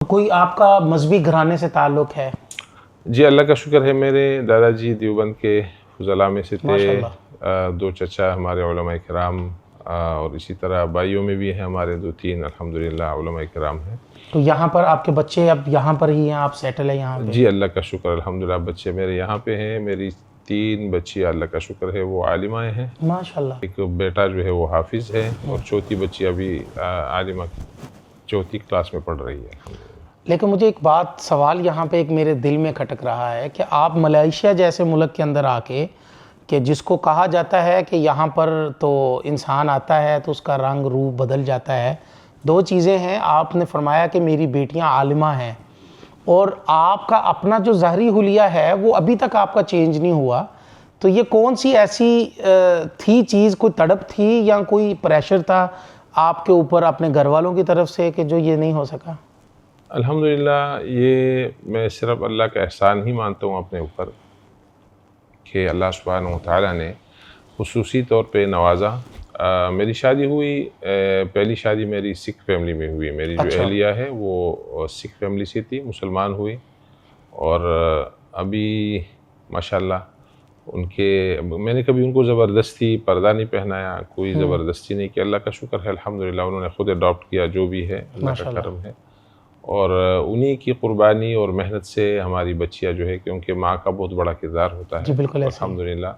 कोई आपका मजहबी घराने से ताल्लुक़ है? जी, अल्लाह का शुक्र है, मेरे दादाजी देवबंद के फुज़ला में से थे। माशाअल्लाह। 2 चचा हमारे उलमाए किराम, और इसी तरह भाइयों में भी हैं हमारे 2-3 अल्हम्दुलिल्लाह उलमाए किराम हैं। तो यहाँ पर आपके बच्चे अब यहाँ पर ही हैं, आप सेटल हैं यहाँ पे? जी, अल्लाह का शुक्र अल्हम्दुलिल्लाह, बच्चे मेरे यहाँ पे हैं। मेरी 3 बच्चियाँ अल्लाह का शुक्र है वो आलिमाएँ हैं। माशाअल्लाह। एक बेटा जो है वो हाफिज़ है और चौथी बच्ची अभी आलिमा चौथी क्लास में पढ़ रही है। लेकिन मुझे एक बात सवाल यहाँ पे एक मेरे दिल में खटक रहा है कि आप मलेशिया जैसे मुल्क के अंदर आके, कि जिसको कहा जाता है कि यहाँ पर तो इंसान आता है तो उसका रंग रूप बदल जाता है। 2 चीज़ें हैं, आपने फरमाया कि मेरी बेटियाँ आलिमा हैं और आपका अपना जो ज़ाहरी हुलिया है वो अभी तक आपका चेंज नहीं हुआ। तो ये कौन सी ऐसी थी चीज़, कोई तड़प थी या कोई प्रेशर था आपके ऊपर अपने घर वालों की तरफ से कि जो ये नहीं हो सका? अल्हम्दुलिल्लाह, ये मैं सिर्फ़ अल्लाह का एहसान ही मानता हूँ अपने ऊपर कि अल्लाह सुब्हानहू व तआला ने खुसूसी तौर पे नवाजा। मेरी शादी हुई, पहली शादी मेरी सिख फैमिली में हुई। मेरी जो अच्छा। अहलिया है वो सिख फैमिली से थी, मुसलमान हुई। और अभी माशाल्लाह मैंने कभी उनको ज़बरदस्ती पर्दा नहीं पहनाया, कोई ज़बरदस्ती नहीं की। अल्लाह का शुक्र है अल्हम्दुलिल्लाह, उन्होंने ख़ुद अडॉप्ट किया, जो भी है अल्लाह का करम है। और उन्हीं की क़ुरबानी और मेहनत से हमारी बच्चियाँ जो है, क्योंकि माँ का बहुत बड़ा किरदार होता जी है बिल्कुल ऐसे ही। अल्हम्दुलिल्लाह।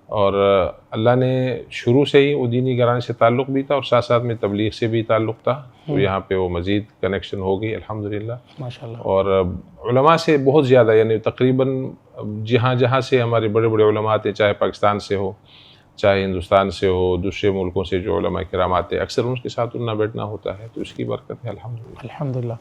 और अल्लाह ने शुरू से ही वो दीनी घराने से ताल्लुक़ भी था और साथ साथ में तबलीग से भी ताल्लुक़ था, तो यहाँ पे वो मज़ीद कनेक्शन हो गई अल्हम्दुलिल्लाह। माशाअल्लाह। और उलमा से बहुत ज़्यादा, यानी तकरीबन जहाँ जहाँ से हमारे बड़े बड़े उलमा आते, चाहे पाकिस्तान से हो, चाहे हिंदुस्तान से हो, दूसरे मुल्कों से जो उलमा किराम आते, अक्सर उनके साथ उठना बैठना होता है, तो इसकी बरकत है अल्हम्दुलिल्लाह। अल्हम्दुलिल्लाह।